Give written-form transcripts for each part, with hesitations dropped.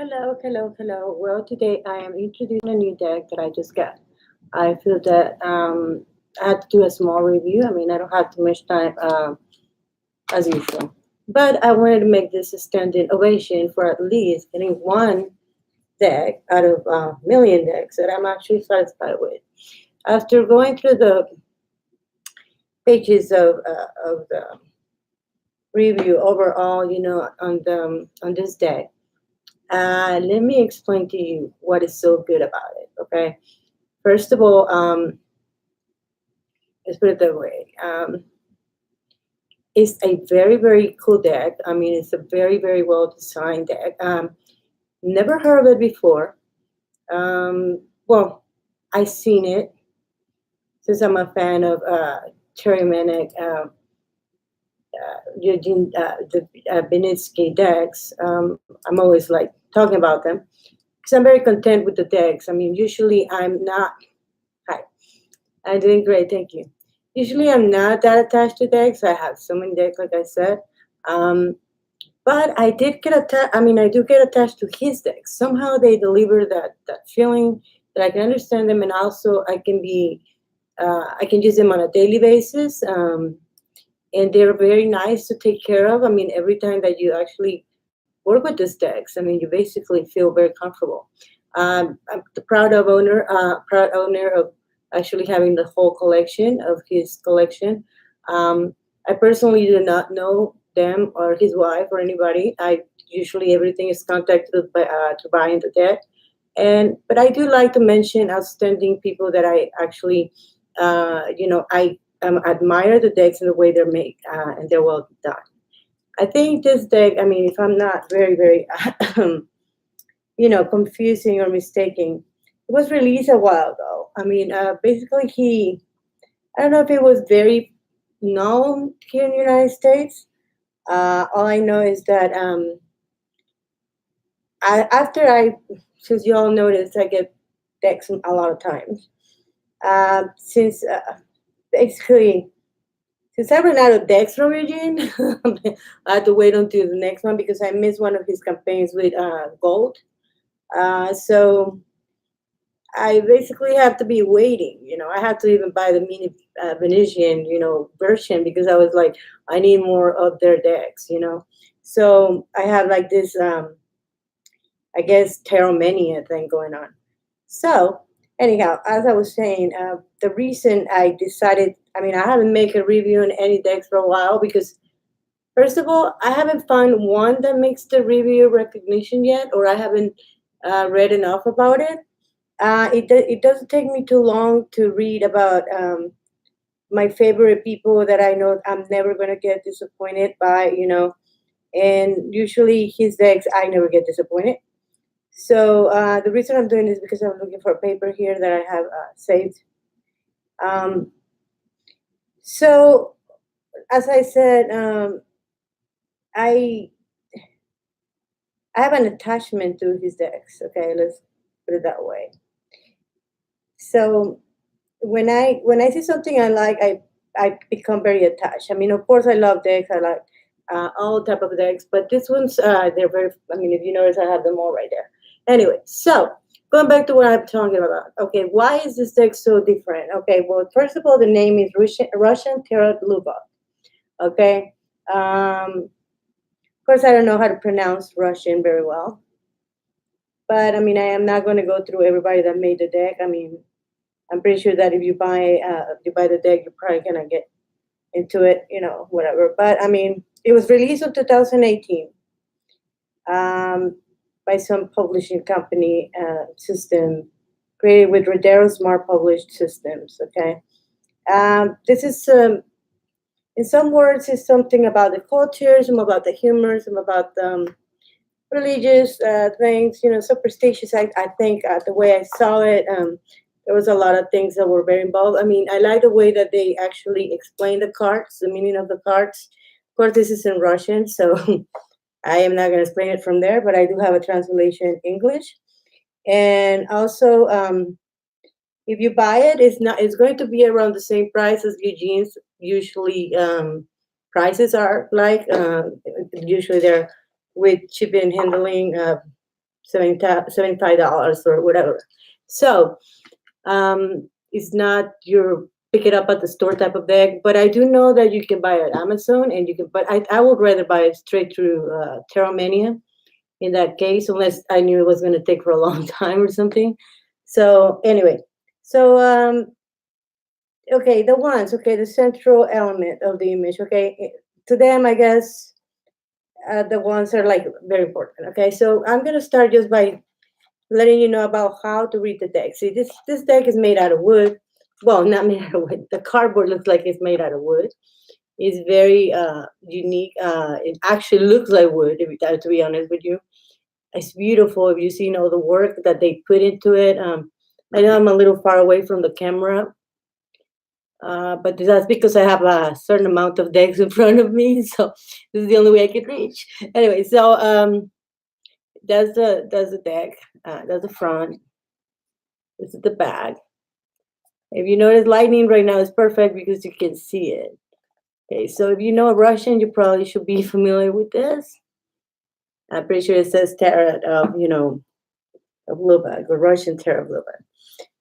Hello, hello, hello. Well, today I am introducing a new deck that I just got. I feel that I had to do a small review. I mean, I don't have too much time as usual. But I wanted to make this a standing ovation for at least getting one deck out of a million decks that I'm actually satisfied with. After going through the pages of the review overall, on this deck, let me explain to you what is so good about it. Okay, first of all, let's put it that way. It's a very, very cool deck. I mean, it's a very, very well designed deck. Never heard of it before. Well, I've seen it since I'm a fan of Tarotmania, Eugene Benitsky decks. I'm always like talking about them because I'm very content with the decks. I mean, usually I'm not. Hi, I'm doing great, thank you. Usually I'm not that attached to decks. I have so many decks, like I said. Um, but I did get attached. I mean, I do get attached to his decks. Somehow they deliver that feeling that I can understand them, and also I can use them on a daily basis. And they're very nice to take care of. I mean, every time that you actually work with these decks, I mean, you basically feel very comfortable. I'm the proud owner of actually having the whole collection of his collection. I personally do not know them or his wife or anybody. I usually everything is contacted by, to buy in the deck, and but I do like to mention outstanding people that I actually, I admire the decks and the way they're made and they're well done. I think this deck, I mean, if I'm not very, very, confusing or mistaken, it was released a while ago. I mean, basically, I don't know if it was very known here in the United States. All I know is that since you all noticed, I get decks a lot of times. Since basically, since I ran out of decks from Eugene, I had to wait until the next one because I missed one of his campaigns with gold. So I basically have to be waiting. I had to even buy the mini Venetian, version because I was like, I need more of their decks. So I have like this, I guess, tarot mania thing going on. So anyhow, as I was saying, the reason I decided, I mean, I haven't made a review on any decks for a while because first of all, I haven't found one that makes the review recognition yet, or I haven't read enough about it. It doesn't take me too long to read about my favorite people that I know I'm never going to get disappointed by. And usually his decks, I never get disappointed. So the reason I'm doing this because I'm looking for a paper here that I have saved. Um, so as I said, I I have an attachment to his decks. Okay, let's put it that way. So when I see something I like, I become very attached. I mean, of course, I love decks. I like all type of decks, but this one's they're very. I mean, if you notice, I have them all right there. Anyway, so going back to what I'm talking about. Okay, why is this deck so different? Okay, well, first of all, the name is Russian Tarot Lubok. Okay, of course, I don't know how to pronounce Russian very well, but I mean, I am not going to go through everybody that made the deck. I mean, I'm pretty sure that if you buy the deck, you're probably gonna get into it, whatever. But I mean, it was released in 2018 um, by some publishing company system created with Rodero Smart Published Systems. Okay, this is in some words, is something about the culture, some about the humor, some about religious things, superstitious. I think the way I saw it, there was a lot of things that were very involved. I mean, I like the way that they actually explain the cards, the meaning of the cards. Of course, this is in Russian, so I am not going to explain it from there, but I do have a translation in English. And also, if you buy it, it's going to be around the same price as Eugene's usually prices are like. Usually they're with shipping and handling. $75 or whatever. So it's not your pick it up at the store type of deck, but I do know that you can buy it at Amazon, and you can. But I would rather buy it straight through Tarotmania in that case, unless I knew it was going to take for a long time or something. So anyway, so okay, the ones, okay, the central element of the image, okay, to them, I guess the ones are like very important. Okay, so I'm gonna start just by letting you know about how to read the deck. See, this deck is made out of wood. Well, not made out of wood. The cardboard looks like it's made out of wood. It's very unique. It actually looks like wood, to be honest with you. It's beautiful. If you see, all the work that they put into it. I know I'm a little far away from the camera, but that's because I have a certain amount of decks in front of me, so this is the only way I can reach. Anyway, so that's the deck. That's the front. This is the back. If you notice, lightning right now is perfect because you can see it. Okay, so if you know Russian, you probably should be familiar with this. I'm pretty sure it says Tarot of Lubok, or Russian Tarot of Lubok.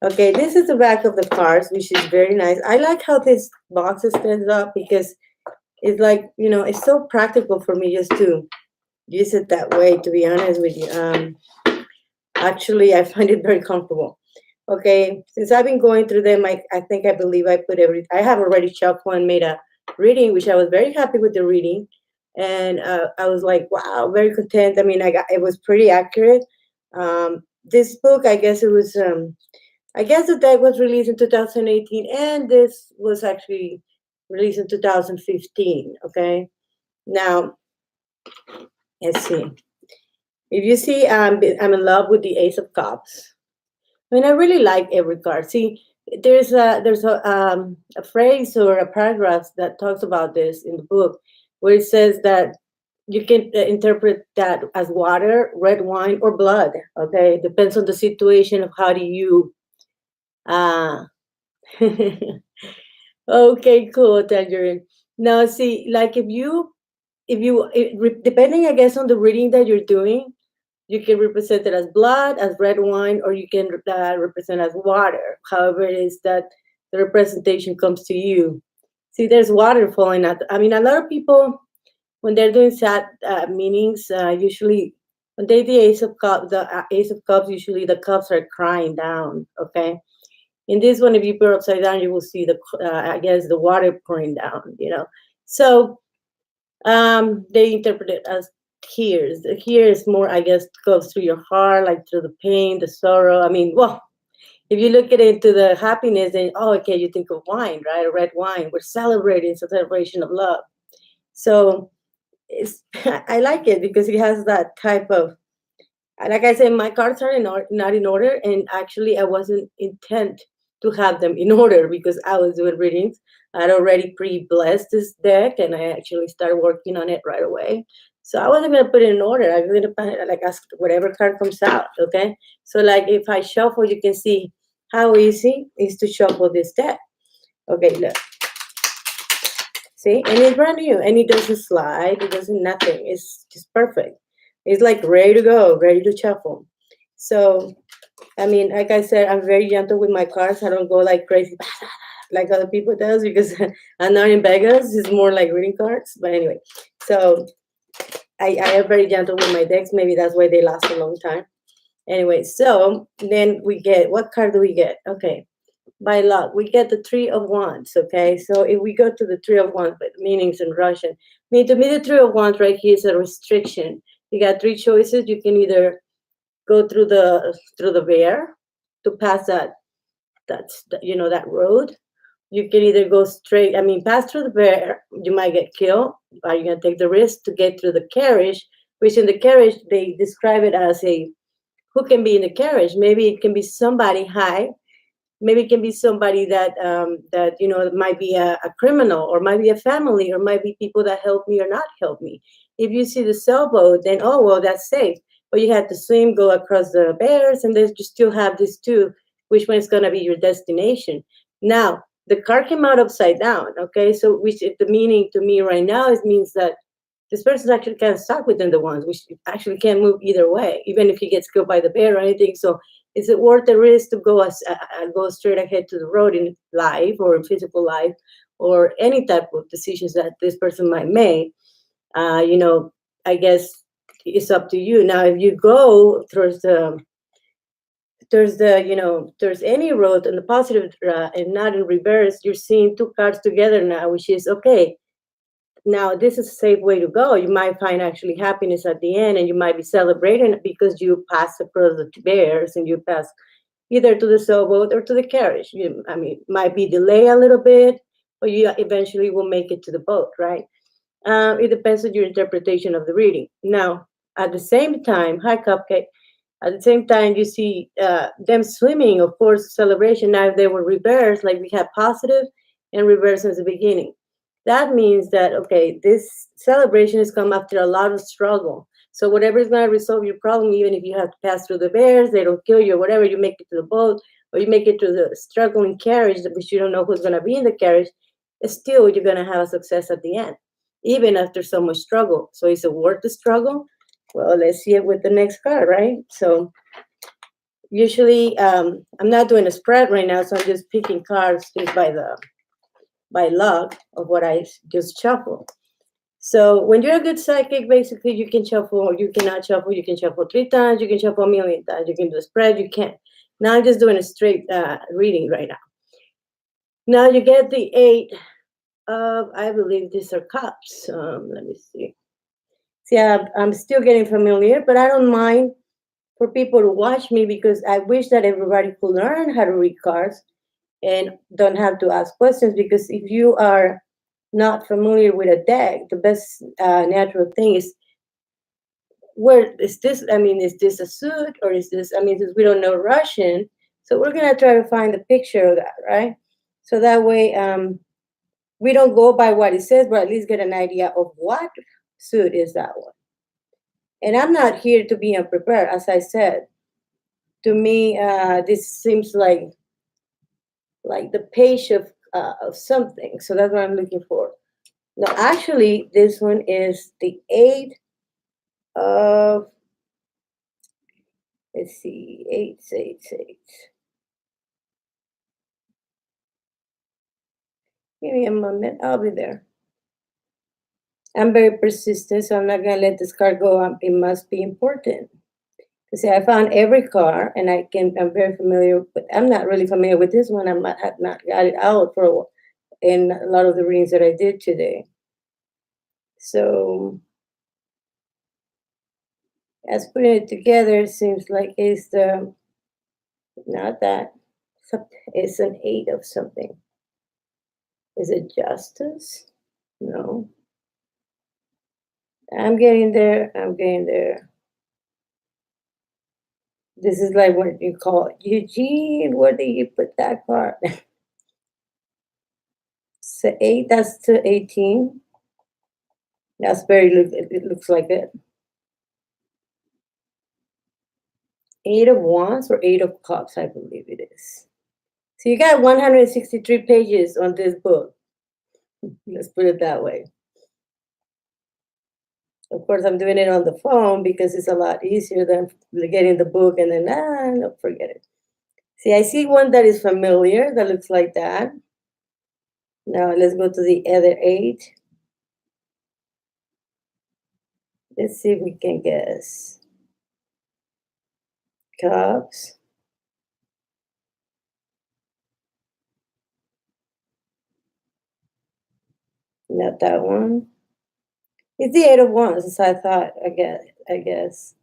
Okay, this is the back of the cards, which is very nice. I like how this box stands up because it's like, it's so practical for me just to use it that way, to be honest with you. Actually, I find it very comfortable. Okay, since I've been going through them, I believe I put I have already shuffled and made a reading, which I was very happy with the reading. And I was like, wow, very content. I mean, it was pretty accurate. This book, I guess it was, I guess the deck was released in 2018, and this was actually released in 2015. Okay, now let's see. If you see, I'm in love with the Ace of Cups. I mean, I really like every card. See, there's a phrase or a paragraph that talks about this in the book, where it says that you can interpret that as water, red wine, or blood. Okay, depends on the situation of how do you. Okay, cool, Tangerine. Now, see, like depending, I guess, on the reading that you're doing, you can represent it as blood, as red wine, or you can represent as water. However, it is that the representation comes to you. See, there's water falling out. I mean, a lot of people, when they're doing sad meanings, usually when they the Ace of Cups, usually the cups are crying down. Okay. In this one, if you put it upside down, you will see I guess, the water pouring down. So they interpret it as tears. Here is more, I guess, goes through your heart, like through the pain, the sorrow. I mean, well, if you look at it to the happiness, then okay, you think of wine, right? Red wine. We're celebrating. It's a celebration of love. So I like it because it has that type of. Like I said, my cards are not in order, and actually, I wasn't intent to have them in order because I was doing readings. I'd already pre-blessed this deck, and I actually started working on it right away. So I wasn't gonna put it in order. I was gonna like ask whatever card comes out. Okay, so like if I shuffle, you can see how easy it is to shuffle this deck. Okay, look. See, and it's brand new, and it doesn't slide. It doesn't nothing. It's just perfect. It's like ready to go, ready to shuffle. So, I mean, like I said, I'm very gentle with my cards. I don't go like crazy like other people does because I'm not in Vegas. It's more like reading cards. But anyway, so I am very gentle with my decks. Maybe that's why they last a long time. Anyway, so then we get, what card do we get? Okay, by luck, we get the Three of Wands. Okay, so if we go to the Three of Wands, but meanings in Russian, to me, the Three of Wands right here is a restriction. You got three choices. You can either go through the bear to pass that road. You can either go straight. I mean, pass through the bear. You might get killed. Are you gonna take the risk to get through the carriage? Which in the carriage they describe it as who can be in the carriage. Maybe it can be somebody high. Maybe it can be somebody that might be a criminal, or might be a family, or might be people that help me or not help me. If you see the sailboat, then oh well, that's safe. But you have to swim, go across the bears, and then you still have these two. Which one is gonna be your destination? Now the card came out upside down. Okay, so which the meaning to me right now means that this person actually can't stop within the wands, which actually can't move either way, even if he gets killed by the bear or anything. So is it worth the risk to go straight ahead to the road in life or in physical life or any type of decisions that this person might make? I guess it's up to you. Now, if you go towards there's any road in the positive and not in reverse, you're seeing two cards together now, which is okay. Now, this is a safe way to go. You might find actually happiness at the end, and you might be celebrating it because you passed across the bears and you pass either to the sailboat or to the carriage. Might be delay a little bit, but you eventually will make it to the boat, right? It depends on your interpretation of the reading. Now, at the same time, hi, Cupcake. At the same time, you see them swimming, of course, celebration. Now, if they were reversed, like we have positive and reverse since the beginning, that means that, okay, this celebration has come after a lot of struggle. So whatever is going to resolve your problem, even if you have to pass through the bears, they don't kill you or whatever, you make it to the boat or you make it to the struggling carriage, which you don't know who's going to be in the carriage, still you're going to have a success at the end, even after so much struggle. So is it worth the struggle? Well, let's see it with the next card, right? So usually I'm not doing a spread right now, so I'm just picking cards just by luck of what I just shuffle. So when you're a good psychic, basically you can shuffle or you cannot shuffle. You can shuffle 3 times, you can shuffle a million times, you can do a spread, you can't. Now I'm just doing a straight reading right now. Now you get the 8 of, I believe these are cups. Let me see. See, I'm still getting familiar, but I don't mind for people to watch me because I wish that everybody could learn how to read cards and don't have to ask questions. Because if you are not familiar with a deck, the best natural thing is, where is this? Is this a suit or is this? Since we don't know Russian, so we're gonna try to find the picture of that, right? So that way, we don't go by what it says, but at least get an idea of what suit is that one. And I'm not here to be unprepared, as I said. To me, this seems like the page of something. So that's what I'm looking for. No, actually, this one is the 8 of, let's see, 8, 8, 8. Give me a moment, I'll be there. I'm very persistent, so I'm not going to let this card go up. It must be important. See, I found every card, and I'm very familiar, but I'm not really familiar with this one. I have not got it out for a while in a lot of the readings that I did today. So as putting it together, it seems like it's not that. It's an 8 of something. Is it justice? No. I'm getting there. This is like what you call it. Eugene, where did you put that card? So 8, that's to 18. That's it looks like it. 8 of Wands or 8 of Cups, I believe it is. So you got 163 pages on this book. Let's put it that way. Of course, I'm doing it on the phone because it's a lot easier than getting the book and then, no, forget it. See, I see one that is familiar that looks like that. Now let's go to the other 8. Let's see if we can guess. Cups. Not that one. It's the 8 of Wands, as I thought, I guess.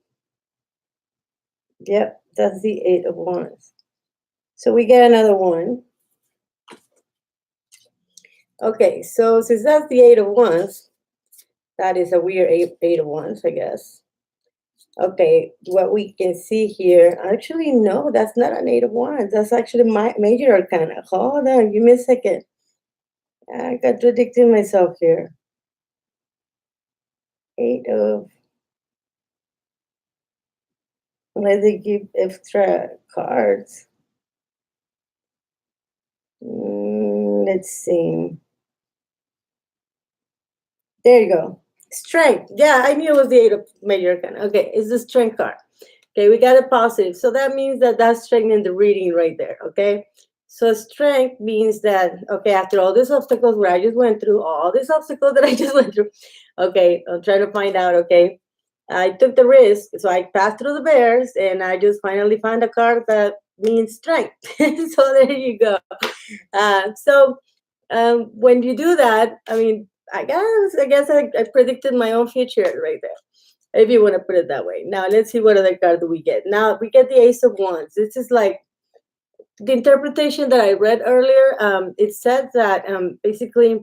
Yep, that's the 8 of Wands. So we get another one. Okay, so since that's the 8 of Wands, that is a weird eight of Wands, I guess. Okay, what we can see here, actually, no, that's not an 8 of Wands. That's actually my major arcana. Hold on, give me a second. I contradicted myself here. 8 of, let's give extra cards. Let's see. There you go. Strength. Yeah, I knew it was the Eight of Major Arcana. Okay, it's the Strength card. Okay, we got a positive. So that means that that's strength in the reading right there. Okay. So strength means that, okay, after all these obstacles where I just went through, all these obstacles that I just went through, okay, I'm trying to find out, okay, I took the risk. So I passed through the bears and I just finally found a card that means strength. So there you go. When you do that, I mean, I predicted my own future right there, if you want to put it that way. Now let's see what other card do we get. Now we get the Ace of Wands. This is like the interpretation that I read earlier. It said that basically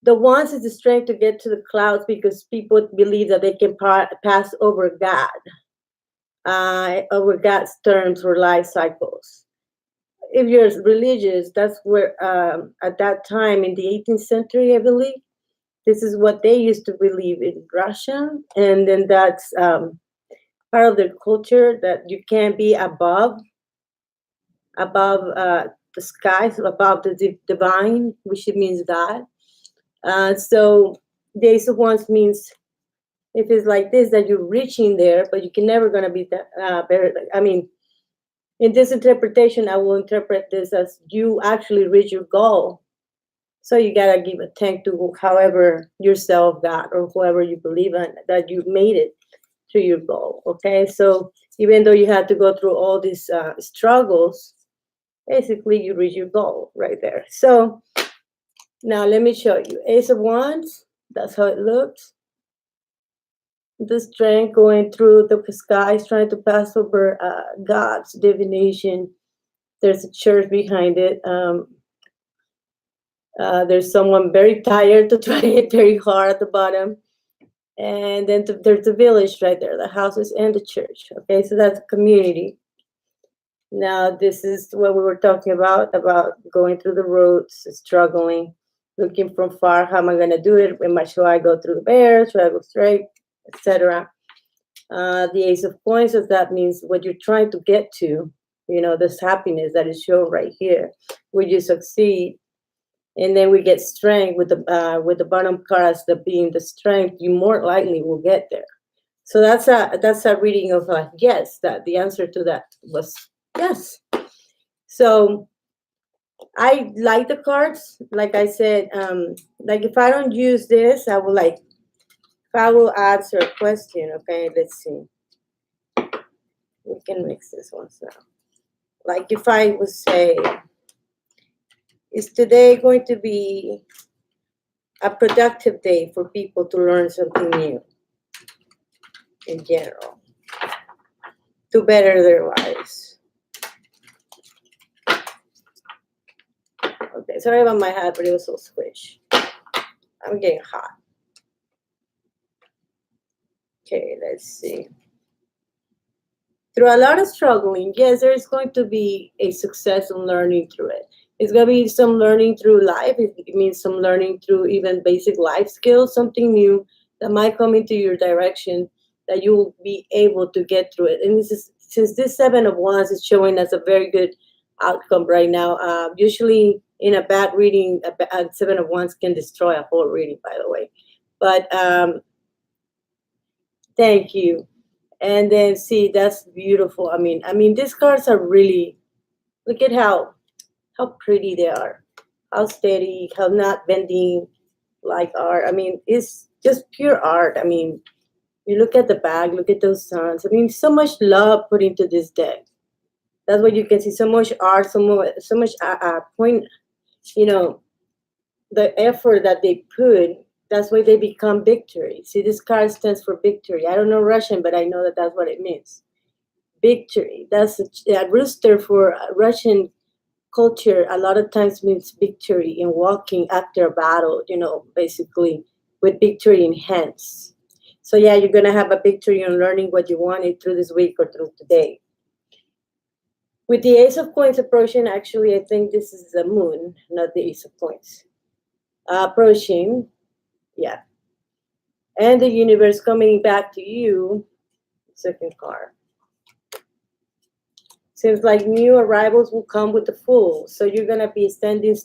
the wands is the strength to get to the clouds because people believe that they can pass over God's terms or life cycles. If you're religious, that's where at that time in the 18th century, I believe, this is what they used to believe in Russia, and then that's part of their culture that you can't be above the skies, above the divine, which it means God. So the Ace of Wands means if it's like this, that you're reaching there, but you can never gonna be that. I mean, in this interpretation, I will interpret this as you actually reach your goal. So you gotta give a thank to however yourself, God, or whoever you believe in, that you made it to your goal. Okay, so even though you had to go through all these struggles, basically you reach your goal right there. So now let me show you Ace of Wands. That's how it looks. The strength going through the skies, trying to pass over God's divination. There's a church behind it. There's someone very tired to try it very hard at the bottom. And then there's the village right there, the houses and the church. Okay, so that's community. Now, this is what we were talking about going through the roads, struggling, looking from far. How am I going to do it? Should I go through the bears? Should I go straight, etc.? The Ace of Coins, so that means what you're trying to get to, this happiness that is shown right here. Will you succeed? And then we get strength with the bottom cards, the being the strength, you more likely will get there. So that's a reading of yes, that the answer to that was yes. So I like the cards. Like I said, like if I don't use this, I will answer a question. Okay, let's see. We can mix this one now. Like if I would say, is today going to be a productive day for people to learn something new in general, to better their lives? Okay, sorry about my hat, but it was so squish. I'm getting hot. Okay, let's see. Through a lot of struggling, yes, there's going to be a success in learning through it. It's going to be some learning through life. It means some learning through even basic life skills, something new that might come into your direction that you will be able to get through it. And since this Seven of Wands is showing us a very good outcome right now. Usually in a bad reading, a Seven of Wands can destroy a whole reading, by the way. But thank you. And then see, that's beautiful. I mean, these cards are really, look at how pretty they are, how steady, how not bending like art. I mean, it's just pure art. I mean, you look at the back, look at those suns. I mean, so much love put into this deck. That's what you can see. So much art, so much point. The effort that they put. That's why they become victory. See, this card stands for victory. I don't know Russian, but I know that that's what it means. Victory. That's a rooster for Russian culture. A lot of times means victory in walking after a battle. Basically with victory in hands. So yeah, you're gonna have a victory on learning what you wanted through this week or through today. With the Ace of Coins approaching, actually, I think this is the moon, not the Ace of Coins. Approaching, yeah. And the universe coming back to you, second card. Seems like new arrivals will come with the Fool. So you're going to be standing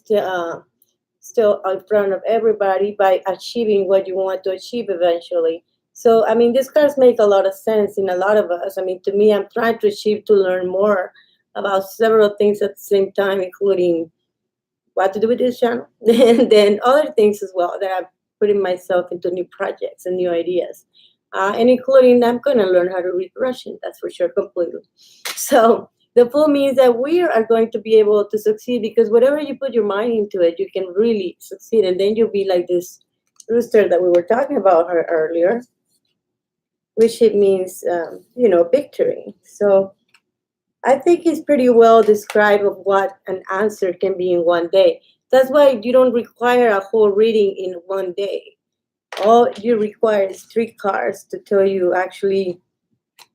still in front of everybody by achieving what you want to achieve eventually. So, I mean, these cards make a lot of sense in a lot of us. I mean, to me, I'm trying to achieve to learn more about several things at the same time, including what to do with this channel, and then other things as well that I'm putting myself into new projects and new ideas. And including, I'm going to learn how to read Russian, that's for sure, completely. So the full means that we are going to be able to succeed because whatever you put your mind into it, you can really succeed. And then you'll be like this rooster that we were talking about her earlier, which it means, victory. So I think it's pretty well described of what an answer can be in one day. That's why you don't require a whole reading in one day. All you require is 3 cards to tell you actually,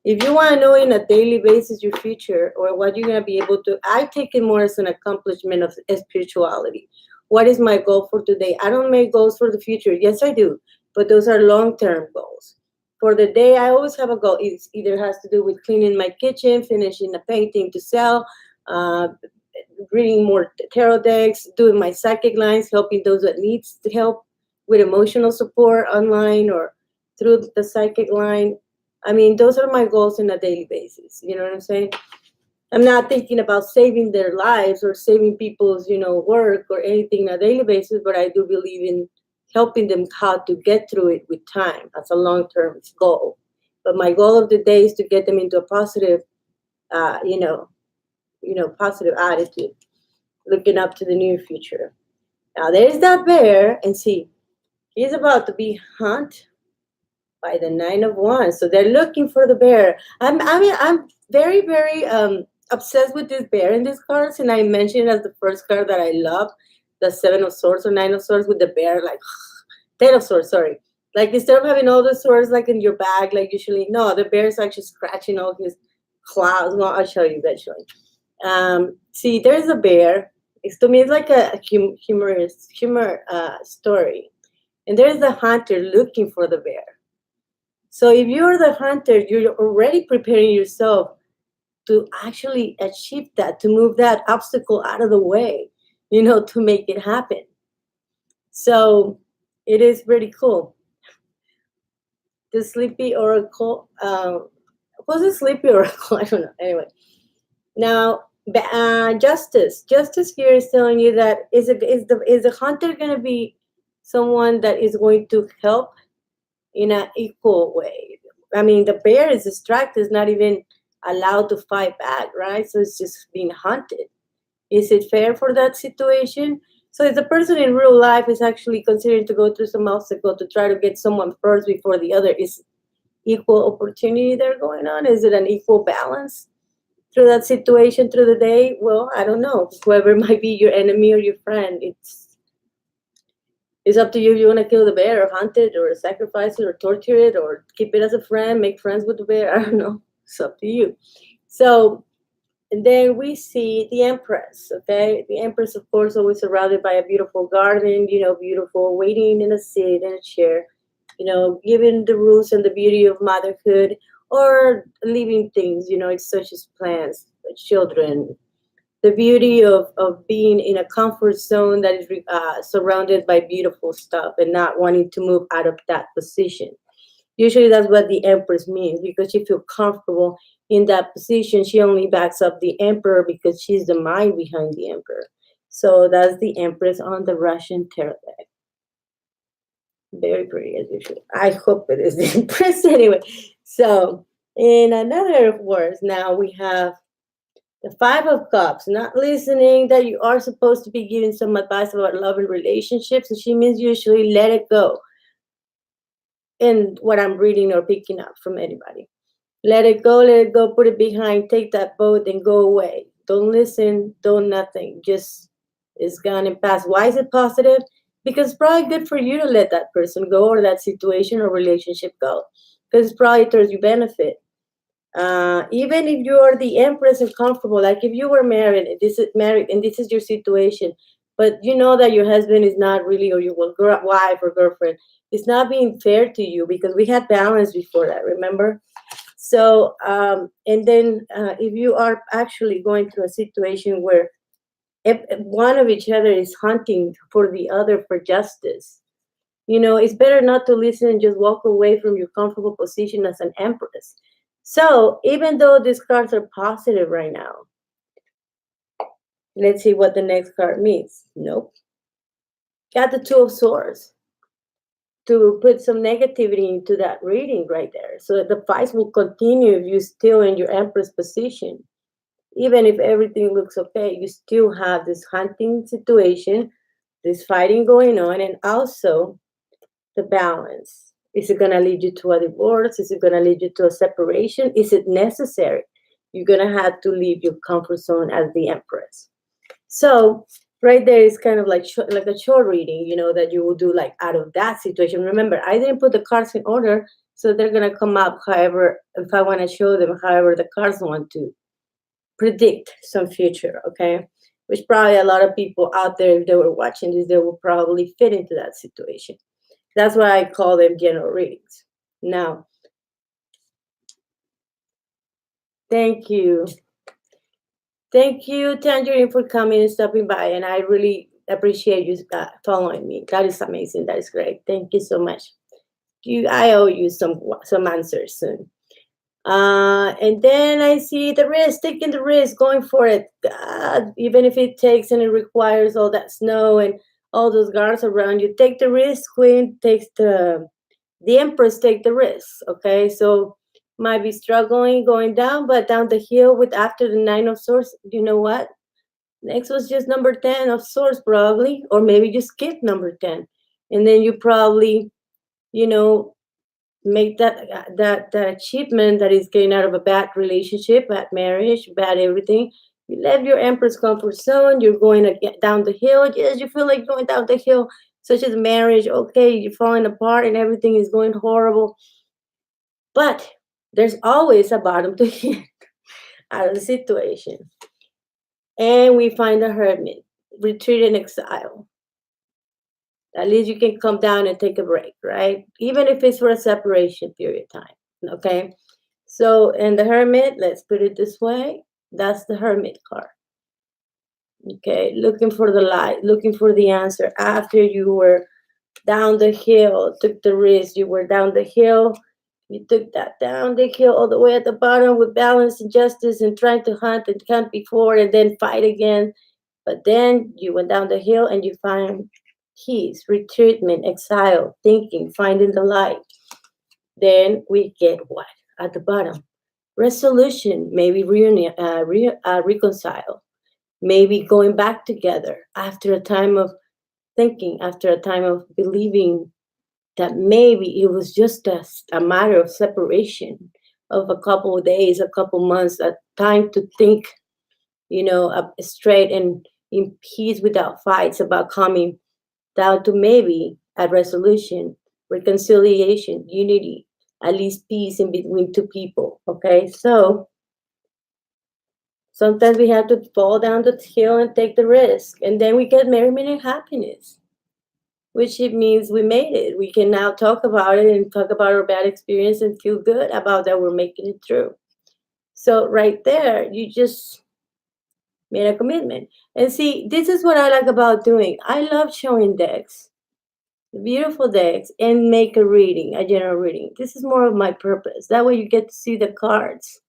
if you want to know in a daily basis your future or what you're going to be able to, I take it more as an accomplishment of spirituality. What is my goal for today? I don't make goals for the future. Yes, I do, but those are long-term goals. For the day, I always have a goal. It either has to do with cleaning my kitchen, finishing a painting to sell, uh, reading more tarot decks, doing my psychic lines, helping those that needs to help with emotional support online or through the psychic line. I mean, those are my goals on a daily basis. You know what I'm saying? I'm not thinking about saving their lives or saving people's, work or anything on a daily basis, but I do believe in helping them how to get through it with time. That's a long-term goal. But my goal of the day is to get them into a positive, uh, you know, positive attitude, looking up to the near future. Now there's that bear, and see, he's about to be hunted by the 9 of Wands. So they're looking for the bear. I'm very, very obsessed with this bear in these cards, and I mentioned as the first card that I love, the 7 of Swords or 9 of Swords with the bear, like 10 of Swords, sorry. Like instead of having all the swords like in your bag, like usually, no, the bear is actually scratching all his claws. Well, I'll show you eventually. See, there's a bear. It's, to me, it's like a humor story. And there's the hunter looking for the bear. So if you're the hunter, you're already preparing yourself to actually achieve that, to move that obstacle out of the way, to make it happen. So it is pretty cool. The Sleepy Oracle, was it Sleepy Oracle? I don't know. Anyway, now Justice here is telling you that is the hunter going to be someone that is going to help in an equal way? I mean, the bear is distracted, is not even allowed to fight back, right? So it's just being hunted. Is it fair for that situation? So if the person in real life is actually considering to go through some obstacle to try to get someone first before the other, is equal opportunity there going on? Is it an equal balance through that situation through the day? Well, I don't know. Whoever might be your enemy or your friend, it's up to you if you want to kill the bear or hunt it or sacrifice it or torture it or keep it as a friend, make friends with the bear. I don't know. It's up to you. So, and then we see the Empress, okay? The Empress, of course, always surrounded by a beautiful garden, beautiful, waiting in a seat, in a chair, giving the rules and the beauty of motherhood or living things, it's such as plants, children, the beauty of being in a comfort zone that is surrounded by beautiful stuff and not wanting to move out of that position. Usually that's what the Empress means, because she feels comfortable in that position. She only backs up the Emperor because she's the mind behind the Emperor. So that's the Empress on the Russian tarot deck. Very pretty as usual. I hope it is the Empress anyway. So in another words, now we have the 5 of Cups, not listening, that you are supposed to be giving some advice about love and relationships. And she means usually let it go. In what I'm reading or picking up from anybody. Let it go, put it behind, take that boat and go away. Don't listen, don't nothing. Just it's gone and passed. Why is it positive? Because it's probably good for you to let that person go or that situation or relationship go. Because it's probably towards your benefit. Even if you are the Empress and comfortable, like if you were married and this is your situation, but you know that your husband is not really, or your wife or girlfriend, it's not being fair to you, because we had balance before that, remember? So and then if you are actually going through a situation where if one of each other is hunting for the other for justice. It's better not to listen and just walk away from your comfortable position as an empress. So even though these cards are positive right now, let's see what the next card means. Nope. Got the Two of Swords to put some negativity into that reading right there. So the fights will continue if you're still in your empress position. Even if everything looks okay, you still have this hunting situation, this fighting going on, and also the balance. Is it going to lead you to a divorce? Is it going to lead you to a separation? Is it necessary? You're going to have to leave your comfort zone as the empress. So right there is kind of like a short reading, that you will do like out of that situation. Remember, I didn't put the cards in order, so they're going to come up however, if I want to show them, however the cards want to predict some future, okay? Which probably a lot of people out there, if they were watching this, they will probably fit into that situation. That's why I call them general readings. Now, thank you. Thank you, Tangerine, for coming and stopping by. And I really appreciate you following me. That is amazing. That is great. Thank you so much. I owe you some answers soon. And then I see the risk, taking the risk, going for it. Even if it takes and it requires all that snow and all those guards around you, take the risk. Queen takes the Empress take the risk. Okay, so might be struggling going down, but down the hill with after the Nine of Swords, you know what? Next was just number 10 of Swords, probably, or maybe you skip number 10, and then you probably, make that achievement that is getting out of a bad relationship, bad marriage, bad everything. You left your Empress comfort zone. You're going to get down the hill. Yes, you feel like going down the hill, such as marriage. Okay, you're falling apart and everything is going horrible. But there's always a bottom to hit out of the situation. And we find the Hermit, retreat in exile. At least you can come down and take a break, right? Even if it's for a separation period of time, okay? So, and the Hermit, let's put it this way, that's the Hermit card. Okay, looking for the light, looking for the answer after you were down the hill, took the risk, you were down the hill, you took that down the hill all the way at the bottom with balance and justice and trying to hunt and hunt before and then fight again. But then you went down the hill and you find peace, retreatment, exile, thinking, finding the light. Then we get what? At the bottom. Resolution, maybe reunion, reconcile, maybe going back together after a time of thinking, after a time of believing that maybe it was just a matter of separation of a couple of days, a couple months, a time to think, straight and in peace without fights, about coming down to maybe a resolution, reconciliation, unity, at least peace in between two people. Okay, so sometimes we have to fall down the hill and take the risk, and then we get merriment and happiness, which it means we made it. We can now talk about it and talk about our bad experience and feel good about that we're making it through. So right there, you just made a commitment. And see, this is what I like about doing. I love showing decks, beautiful decks, and make a reading, a general reading. This is more of my purpose. That way you get to see the cards.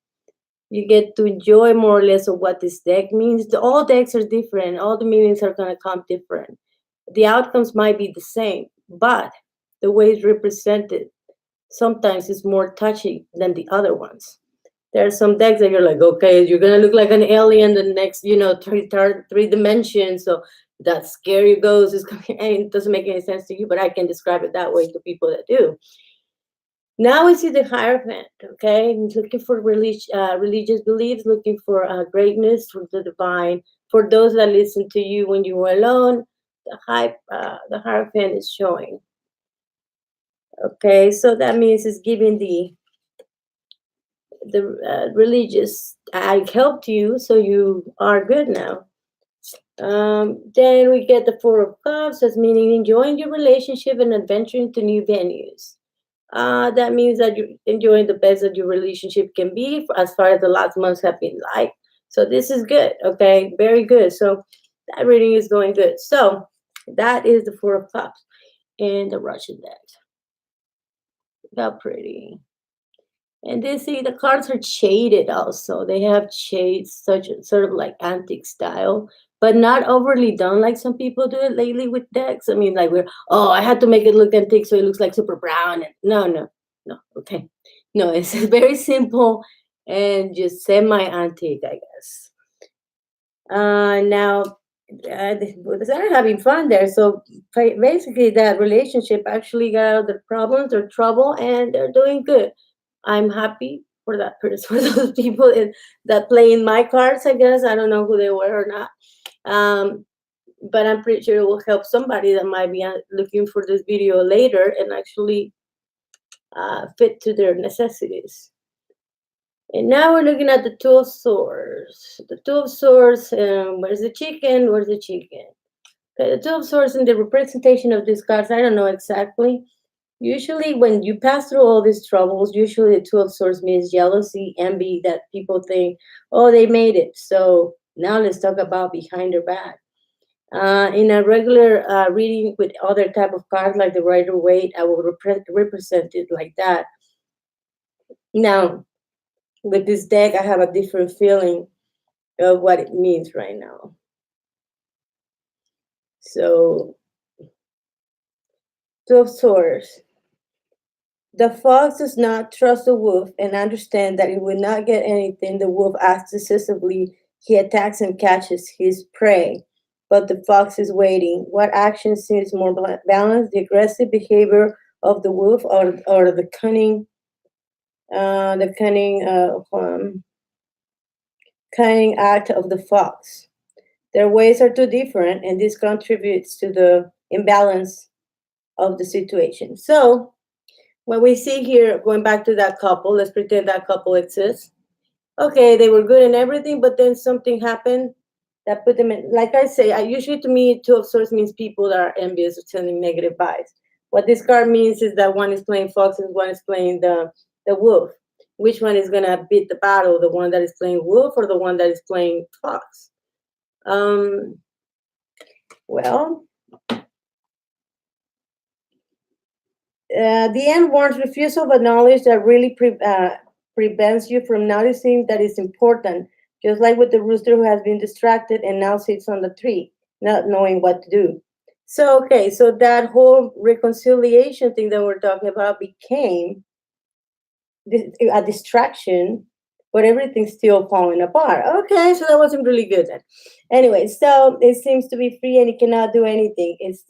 You get to enjoy more or less of what this deck means. All decks are different. All the meanings are going to come different. The outcomes might be the same, but the way it's represented sometimes is more touchy than the other ones. There are some decks that you're like, okay, you're gonna look like an alien the next, three dimensions. So that scary ghost is coming, and it doesn't make any sense to you, but I can describe it that way to people that do. Now we see the Hierophant, okay? Looking for religious beliefs, looking for greatness, for the divine. For those that listen to you when you were alone, the Hierophant is showing. Okay, so that means it's giving the religious, I helped you, so you are good now. Then we get the Four of Cups, as meaning enjoying your relationship and adventuring to new venues. That means that you're enjoying the best that your relationship can be as far as the last months have been like. So this is good, okay? Very good. So that reading is going good. So that is the Four of Cups in the Russian deck. Look how pretty. And they see the cards are shaded also. They have shades, such sort of like antique style, but not overly done like some people do it lately with decks. I mean, like I had to make it look antique so it looks like super brown. And no, okay. No, it's very simple and just semi-antique, I guess. Now, they're having fun there. So basically, that relationship actually got out of their problems or trouble, and they're doing good. I'm happy for that person, for those people that play in my cards. I guess I don't know who they were or not, but I'm pretty sure it will help somebody that might be looking for this video later and actually fit to their necessities. And now we're looking at the Two of Swords. The Two of Swords, where's the chicken? Where's the chicken? Okay, the Two of Swords in the representation of these cards, I don't know exactly. Usually when you pass through all these troubles, usually the Two of Swords means jealousy, envy, that people think, oh, they made it. So now let's talk about behind their back. In a regular reading with other type of cards like the Rider-Waite, I will represent it like that. Now, with this deck, I have a different feeling of what it means right now. So, Two of Swords. The fox does not trust the wolf and understand that it will not get anything. The wolf acts decisively. He attacks and catches his prey, but the fox is waiting. What action seems more balanced? The aggressive behavior of the wolf, or the cunning cunning act of the fox. Their ways are too different, and this contributes to the imbalance of the situation. So, what we see here, going back to that couple, let's pretend that couple exists. Okay, they were good and everything, but then something happened that put them in. Like I say, usually to me, Two of Swords means people that are envious or sending negative vibes. What this card means is that one is playing fox and one is playing the wolf. Which one is gonna beat the battle? The one that is playing wolf or the one that is playing fox? Well, the end warns refusal of knowledge that really prevents you from noticing that it's important, just like with the rooster who has been distracted and now sits on the tree, not knowing what to do. So, okay, so that whole reconciliation thing that we're talking about became a distraction, but everything's still falling apart. Okay, so that wasn't really good then. Anyway, so it seems to be free and it cannot do anything. Its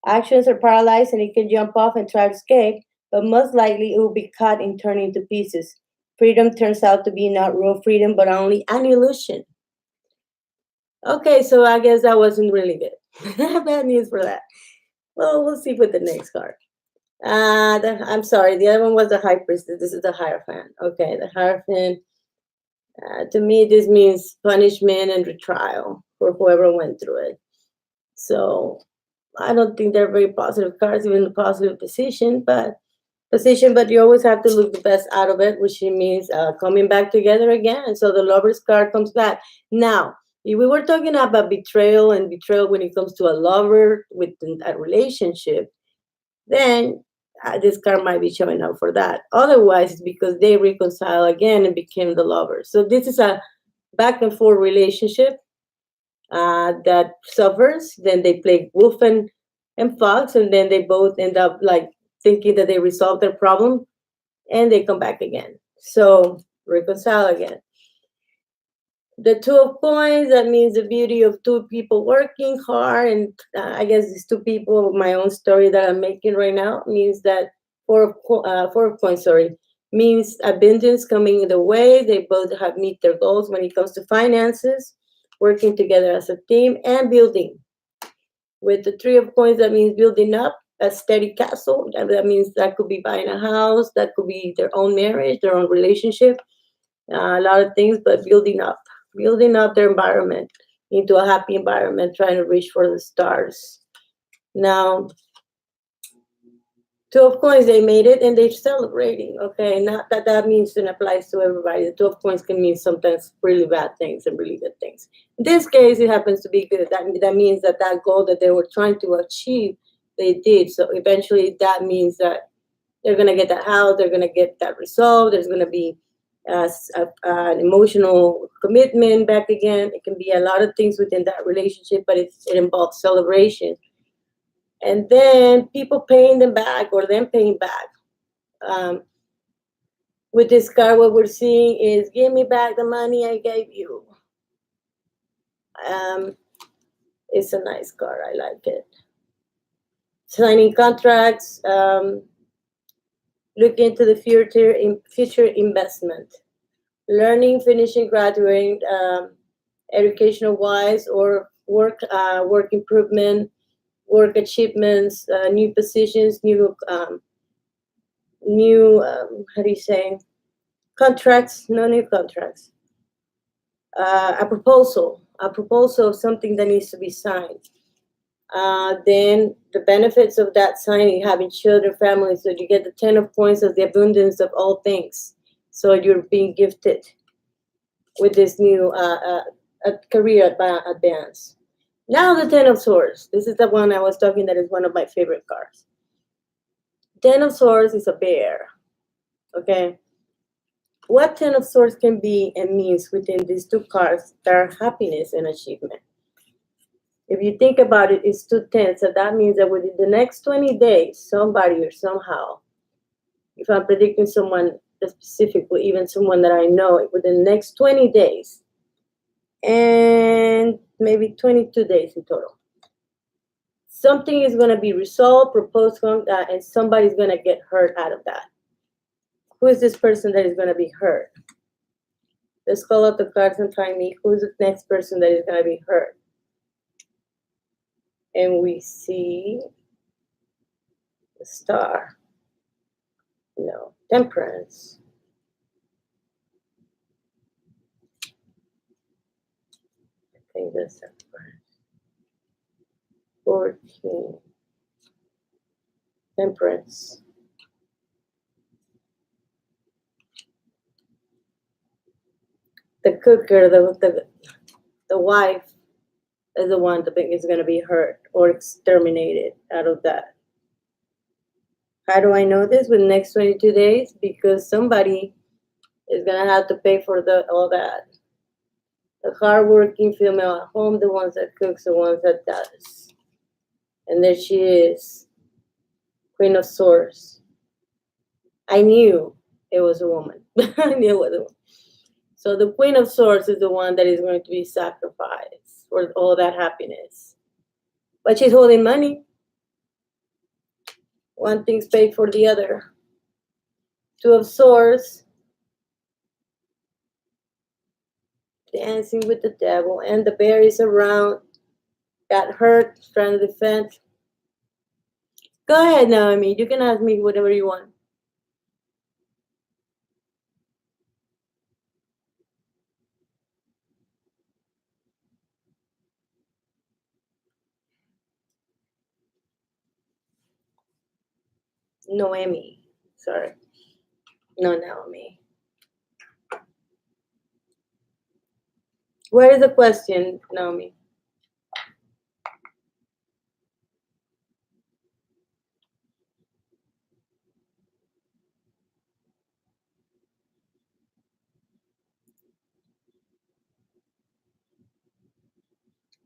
actions are paralyzed and it can jump off and try to escape, but most likely it will be cut and turned into pieces. Freedom turns out to be not real freedom, but only an illusion. Okay, so I guess that wasn't really good. Bad news for that. Well, we'll see with the next card. I'm sorry, the other one was the High Priestess. This is the Hierophant. Okay, the Hierophant. To me, this means punishment and retrial for whoever went through it. So I don't think they're very positive cards, even the positive position, but you always have to look the best out of it, which means coming back together again. So the Lover's card comes back. Now, if we were talking about betrayal when it comes to a lover with a relationship, then this card might be showing up for that. Otherwise, it's because they reconcile again and became the lovers. So this is a back and forth relationship that suffers. Then they play wolf and fox, and then they both end up like thinking that they resolved their problem, and they come back again. So reconcile again. The Two of Coins, that means the beauty of two people working hard. And I guess these two people, my own story that I'm making right now, means that Four of Coins, means abundance coming the way. They both have meet their goals when it comes to finances, working together as a team, and building. With the Three of Coins, that means building up a steady castle. That means that could be buying a house, that could be their own marriage, their own relationship, a lot of things, but building up their environment into a happy environment, trying to reach for the stars. Now, Two of Coins, they made it and they're celebrating. Okay, not that that means it applies to everybody. The Two of Coins can mean sometimes really bad things and really good things. In this case, it happens to be good. That means that that goal that they were trying to achieve, they did. So eventually, that means that they're gonna get that house. They're gonna get that resolved. There's gonna be an emotional commitment back again. It can be a lot of things within that relationship, but it involves celebration. And then people paying them back or them paying back. Um, with this card, what we're seeing is give me back the money I gave you. Um, it's a nice card. I like it. Signing contracts, look into the future investment, learning, finishing, graduating, educational wise, or work improvement, work achievements, new positions, new how do you say, contracts, no new contracts, a proposal of something that needs to be signed. Then the benefits of that signing, having children, family, so you get the 10 of Coins as the abundance of all things. So you're being gifted with this new career advance. Now the 10 of Swords. This is the one I was talking that is one of my favorite cards. 10 of Swords is a bear. Okay. What 10 of Swords can be and means within these two cards that are happiness and achievement. If you think about it, it's 2 10s. So that means that within the next 20 days, somebody or somehow, if I'm predicting someone specifically, even someone that I know, within the next 20 days, and maybe 22 days in total, something is going to be resolved, proposed, and somebody's going to get hurt out of that. Who is this person that is going to be hurt? Let's call out the cards and find me who's the next person that is going to be hurt. And we see the Star. No, Temperance. I think that's Temperance. 14. Temperance. The cooker, the wife is the one that is going to be hurt or exterminated out of that. How do I know this? With the next 22 days? Because somebody is going to have to pay for all that. The hardworking female at home, the ones that cooks, the ones that does. And there she is, Queen of Swords. I knew it was a woman. I knew it was a woman. So the Queen of Swords is the one that is going to be sacrificed for all that happiness. But she's holding money. One thing's paid for the other. Two of Swords. Dancing with the devil. And the bear is around. Got hurt. Trying to defend. Go ahead, Naomi. You can ask me whatever you want. Noemi. Sorry. No, Naomi. Where is the question, Naomi?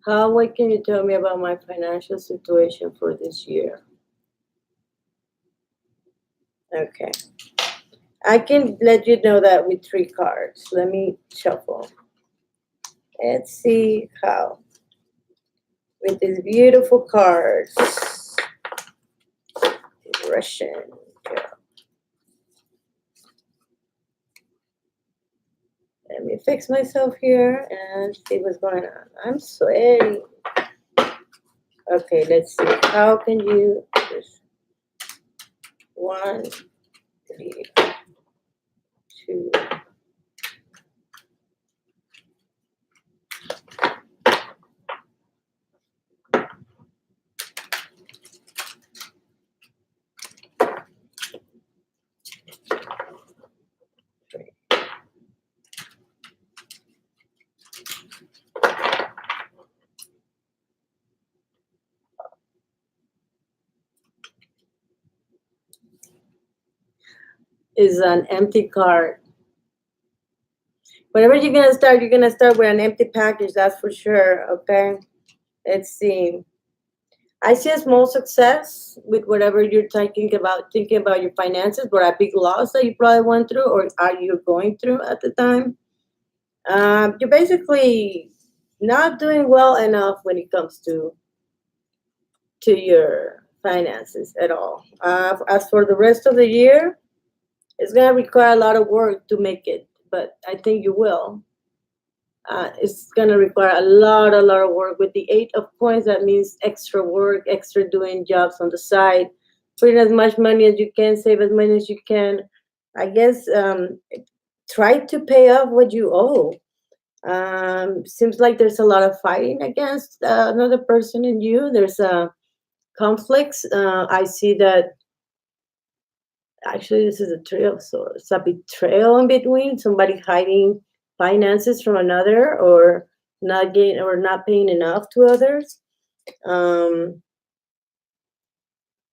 What can you tell me about my financial situation for this year? Okay. I can let you know that with 3 cards. Let me shuffle. Let's see how. With these beautiful cards. Russian girl. Let me fix myself here and see what's going on. I'm sweaty. Okay, let's see. How can you do this? 1, 3, 2. is an empty card. Whenever you're gonna start with an empty package, that's for sure. Okay. Let's see. I see a small success with whatever you're thinking about your finances, but a big loss that you probably went through or are you going through at the time. You're basically not doing well enough when it comes to your finances at all. As for the rest of the year, it's gonna require a lot of work to make it, but I think you will. It's gonna require a lot of work. With the 8 of coins, that means extra work, extra doing jobs on the side, putting as much money as you can, save as money as you can. I guess try to pay off what you owe. Seems like there's a lot of fighting against another person in you. There's conflicts. I see that actually this is a trio of swords. A betrayal in between, somebody hiding finances from another, or not getting or not paying enough to others. Um,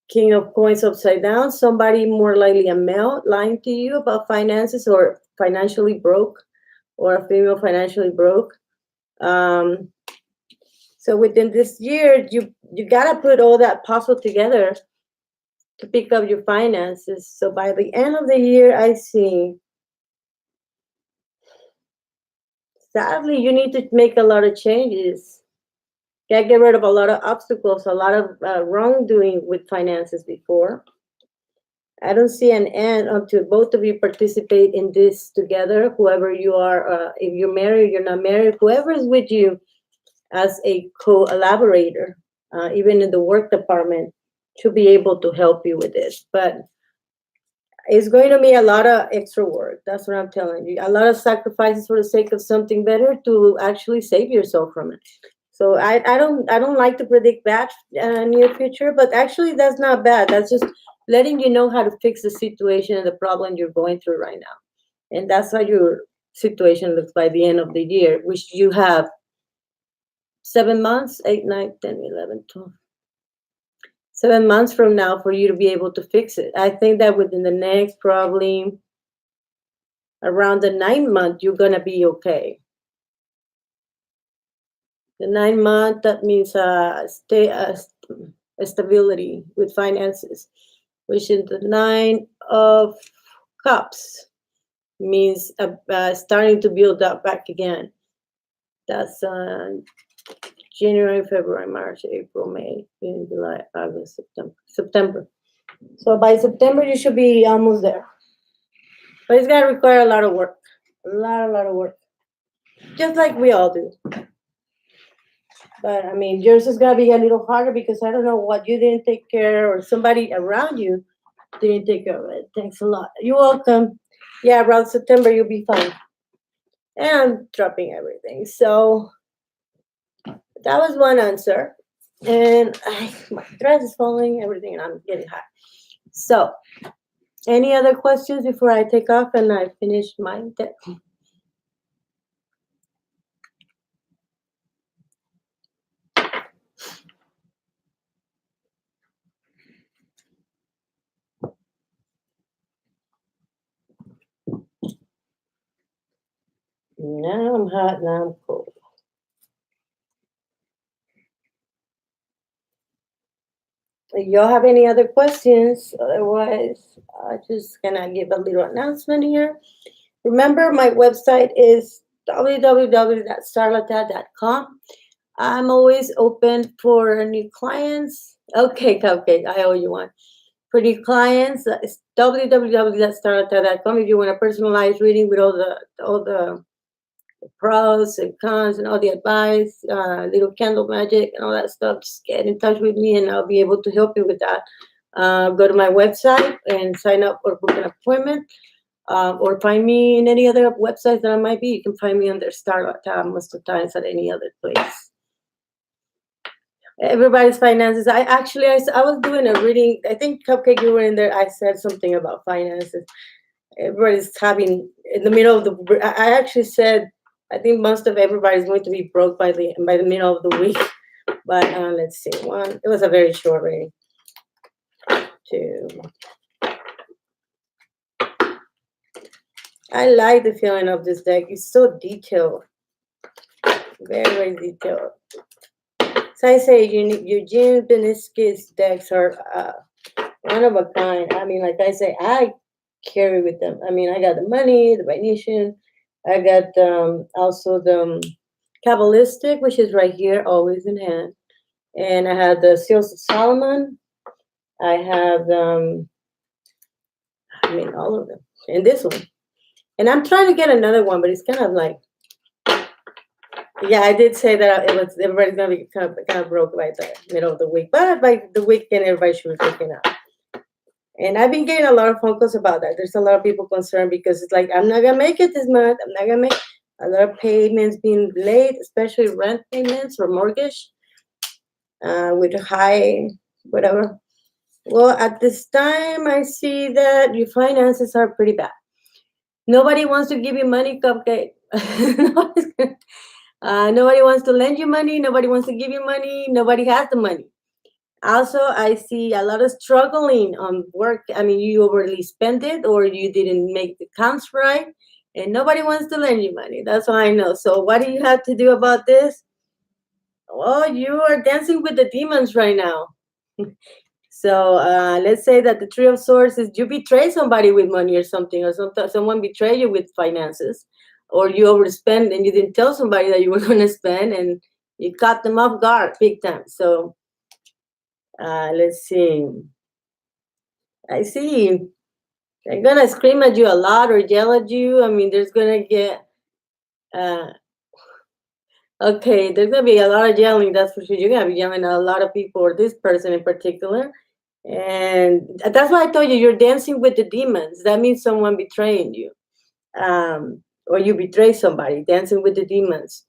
King of coins upside down, somebody more likely a male lying to you about finances, or financially broke, or a female financially broke. Um, so within this year, you gotta put all that puzzle together to pick up your finances. So by the end of the year, I see, sadly, you need to make a lot of changes. Gotta get rid of a lot of obstacles, a lot of wrongdoing with finances before. I don't see an end until both of you participate in this together. Whoever you are, if you're married, you're not married, whoever is with you as a collaborator, even in the work department, to be able to help you with this. But it's going to be a lot of extra work. That's what I'm telling you. A lot of sacrifices for the sake of something better to actually save yourself from it. So I don't like to predict that near future, but actually that's not bad. That's just letting you know how to fix the situation and the problem you're going through right now. And that's how your situation looks by the end of the year, which you have 7 months, 8, 9, 10, 11, 12. 7 months from now for you to be able to fix it. I think that within the next probably around the 9 month, you're gonna be okay. The 9 month, that means stability with finances, which is the 9 of cups, means starting to build up back again. That's January, February, March, April, May, June, July, August, September. So by September, you should be almost there. But it's gonna require a lot of work. A lot of work. Just like we all do. But I mean, yours is gonna be a little harder because I don't know what you didn't take care, or somebody around you didn't take care of it. Thanks a lot. You're welcome. Yeah, around September you'll be fine. And I'm dropping everything. So that was one answer. And my dress is falling, everything, and I'm getting hot. So, any other questions before I take off and I finish my deck? Now I'm hot, now I'm cold. If y'all have any other questions, otherwise, I'm just gonna give a little announcement here. Remember, my website is www.starlatat.com. I'm always open for new clients. Okay, Cupcake, I owe you one. For new clients, it's www.starlatat.com. If you want a personalized reading with all the pros and cons and all the advice, little candle magic and all that stuff, just get in touch with me and I'll be able to help you with that. Go to my website and sign up or book an appointment, or find me in any other websites that I might be. You can find me under Starlight most of the times at any other place. Everybody's finances. I was doing a reading. I think Cupcake, you were in there. I said something about finances. Everybody's having in the middle of the. I actually said I think most of everybody's going to be broke by the middle of the week. But let's see. One. It was a very short reading. 2, I like the feeling of this deck. It's so detailed, very, very detailed. So I say, Eugene Beniskis decks are one of a kind. I mean, like I say, I carry with them. I mean, I got the money, the Venetian. I got also the Kabbalistic, which is right here, always in hand. And I have the Seals of Solomon. I have, I mean, all of them. And this one. And I'm trying to get another one, but it's kind of like, yeah, I did say that it was everybody's gonna be kind of broke by the middle of the week, but by the weekend, everybody should be picking up. And I've been getting a lot of phone calls about that. There's a lot of people concerned because it's like, I'm not gonna make it this month. I'm not gonna make a lot of payments being late, especially rent payments or mortgage with high whatever. Well, at this time, I see that your finances are pretty bad. Nobody wants to give you money, Cupcake. Nobody wants to lend you money. Nobody wants to give you money. Nobody has the money. Also, I see a lot of struggling on work. I mean, you overly spend it or you didn't make the counts right, and nobody wants to lend you money. That's what I know. So, what do you have to do about this? Well, you are dancing with the demons right now. So let's say that the Three of Swords is you betray somebody with money or something, or someone betray you with finances, or you overspend and you didn't tell somebody that you were going to spend, and you caught them off guard big time. So let's see. I see they're gonna scream at you a lot or yell at you. I mean, there's gonna get uh, okay. There's gonna be a lot of yelling. That's for sure. You're gonna be yelling at a lot of people, or this person in particular. And that's why I told you you're dancing with the demons. That means someone betraying you, or you betray somebody, dancing with the demons.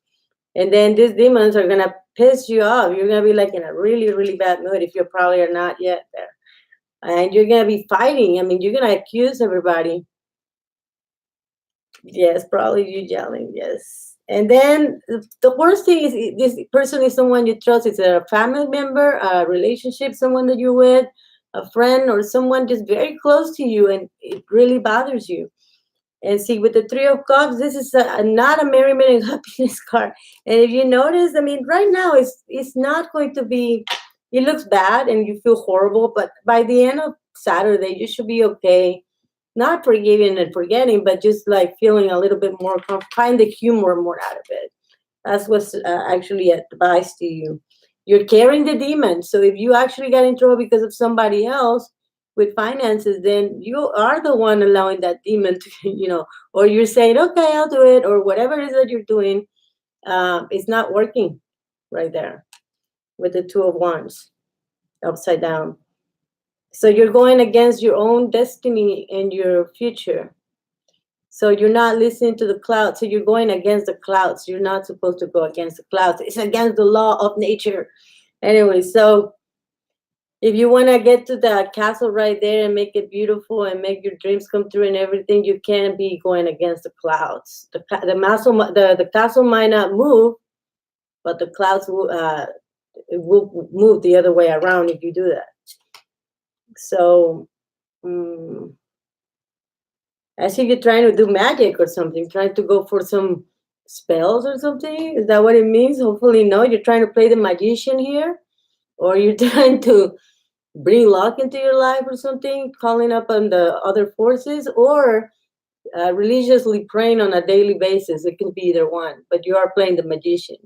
And then these demons are gonna piss you off. You're gonna be like in a really, really bad mood if you probably are not yet there. And you're gonna be fighting. I mean, you're gonna accuse everybody. Yes, probably you yelling. Yes. And then the worst thing is this person is someone you trust. It's a family member, a relationship, someone that you're with, a friend, or someone just very close to you, and it really bothers you. And see, with the Three of Cups, this is not a merriment and happiness card. And if you notice, I mean, right now it's not going to be. It looks bad, and you feel horrible. But by the end of Saturday, you should be okay. Not forgiving and forgetting, but just like feeling a little bit more, find the humor more out of it. That's what's actually advised to you. You're carrying the demon. So if you actually got in trouble because of somebody else with finances, then you are the one allowing that demon to, or you're saying, okay, I'll do it, or whatever it is that you're doing. It's not working right there with the Two of Wands upside down. So you're going against your own destiny and your future. So you're not listening to the clouds. So you're going against the clouds. You're not supposed to go against the clouds. It's against the law of nature. Anyway, so if you want to get to that castle right there and make it beautiful and make your dreams come true and everything, you can't be going against the clouds. The castle might not move, but the clouds will move the other way around if you do that. So I see you're trying to do magic or something, trying to go for some spells or something. Is that what it means? Hopefully, no. You're trying to play the magician here, or you're trying to bring luck into your life or something, calling up on the other forces, or religiously praying on a daily basis. It can be either one, but you are playing the magician.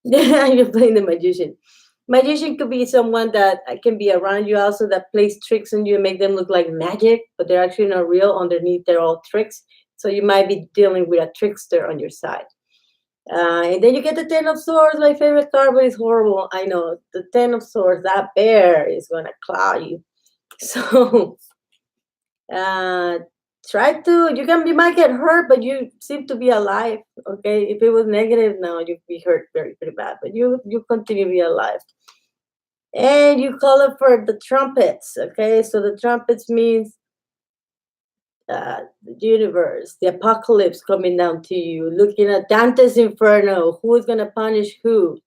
You're playing the magician. Magician could be someone that can be around you also that plays tricks on you and make them look like magic, but they're actually not real. Underneath, they're all tricks. So you might be dealing with a trickster on your side. And then you get the Ten of Swords, my favorite card, but it's horrible. I know. The Ten of Swords, that bear is going to claw you. So try to, you might get hurt, but you seem to be alive. Okay. If it was negative, no, you'd be hurt very, pretty bad, but you continue to be alive. And you call it for the trumpets. Okay. So the trumpets means the universe, the apocalypse coming down to you, looking at Dante's Inferno, who is going to punish who.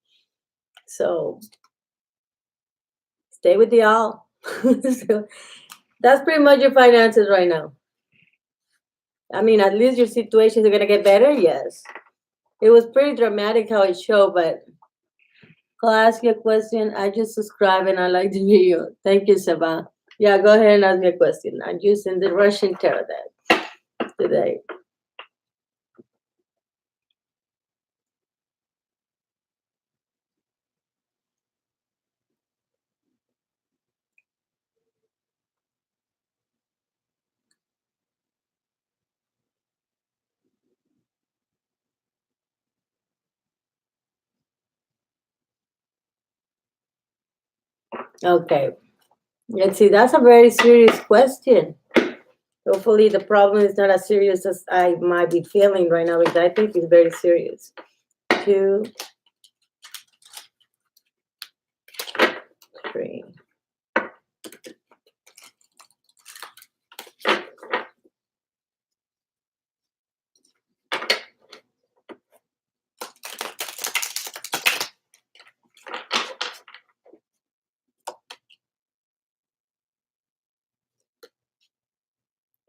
So stay with the owl. So that's pretty much your finances right now. I mean, at least your situations are gonna get better. Yes, it was pretty dramatic how it showed, but I'll ask you a question. I just subscribe and I like the video. Thank you, Saba. Yeah, go ahead and ask me a question. I'm using the Russian tarot deck today. Okay, let's see. That's a very serious question. Hopefully, the problem is not as serious as I might be feeling right now, because I think it's very serious. 2, 3.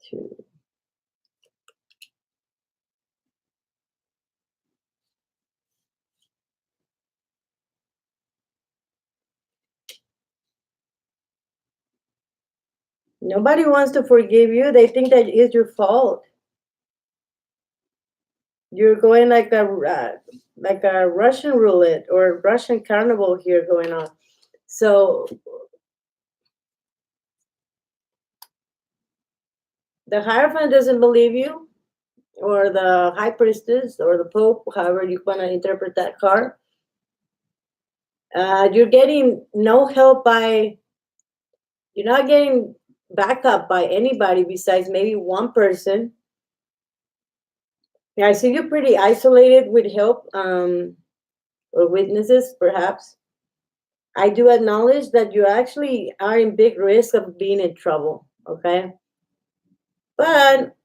Two. Nobody wants to forgive you. They think that it's your fault. You're going like a Russian roulette or Russian carnival here going on. So the Hierophant doesn't believe you, or the High Priestess, or the Pope, however you want to interpret that card. You're getting no help by. You're not getting backup by anybody besides maybe one person. Yeah, I see you're pretty isolated with help, or witnesses, perhaps. I do acknowledge that you actually are in big risk of being in trouble, okay? But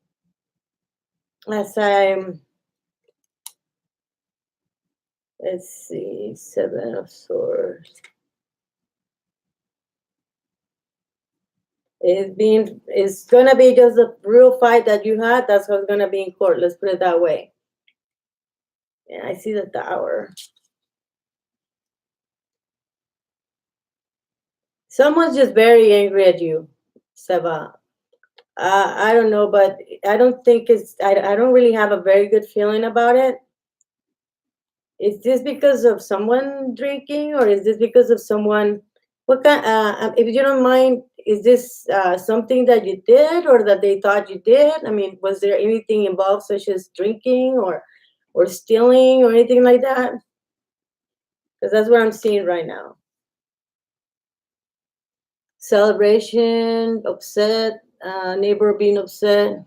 as I'm, let's see, 7 of Swords. It's gonna be just a real fight that you had. That's what's gonna be in court. Let's put it that way. And I see the Tower. Someone's just very angry at you, Seva. I don't know, but I don't think it's. I don't really have a very good feeling about it. Is this because of someone drinking, or is this because of someone? What kind? If you don't mind, is this something that you did, or that they thought you did? I mean, was there anything involved, such as drinking, or stealing, or anything like that? Because that's what I'm seeing right now. Celebration, upset, neighbor being upset.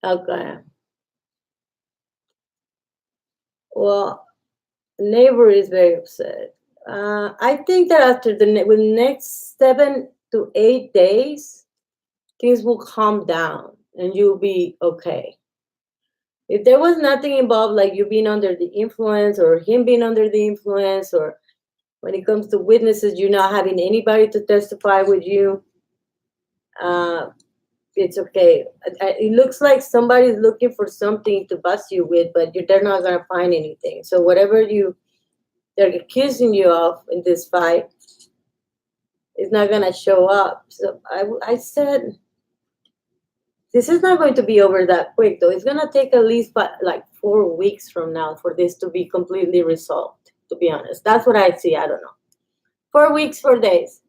Okay. Well, neighbor is very upset. I think that after the next 7 to 8 days, things will calm down and you'll be okay. If there was nothing involved, like you being under the influence or him being under the influence, or when it comes to witnesses, you're not having anybody to testify with you, uh, it's okay. It looks like somebody's looking for something to bust you with, but they're not going to find anything. So whatever they're accusing you of in this fight is not going to show up. So I said, this is not going to be over that quick, though. It's going to take at least like 4 weeks from now for this to be completely resolved, to be honest. That's what I see. I don't know. 4 weeks, 4 days.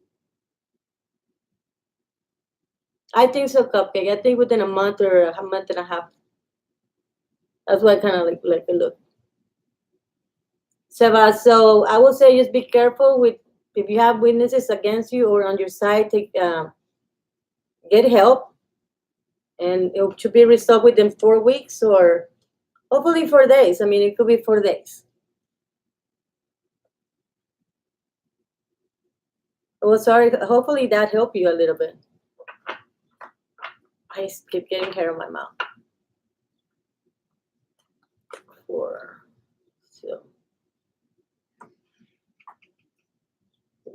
I think so, Cupcake. I think within a month or a month and a half. That's what I kind of like a look. Seba, so I would say just be careful with, if you have witnesses against you or on your side, get help, and it should be resolved within 4 weeks, or hopefully 4 days. I mean, it could be 4 days. Well, sorry. Hopefully that helped you a little bit. I just keep getting hair in my mouth. 4. So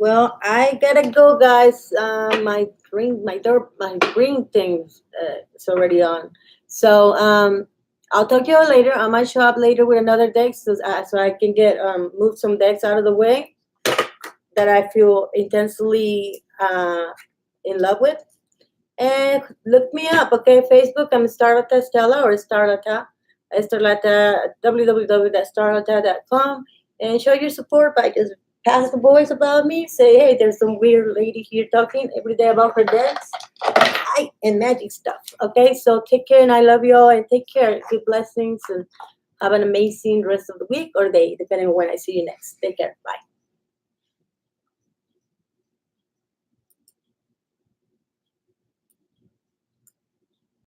Well, I gotta go, guys. My green things is already on. So I'll talk to you all later. I might show up later with another deck, so I can get move some decks out of the way that I feel intensely in love with. And look me up, okay? Facebook, I'm Starlata Stella or Starlata. Starlata, www.starlata.com. And show your support by just pass the voice about me. Say, hey, there's some weird lady here talking every day about her decks and magic stuff. Okay, so take care and I love you all and take care. Good blessings and have an amazing rest of the week or day, depending on when I see you next. Take care. Bye.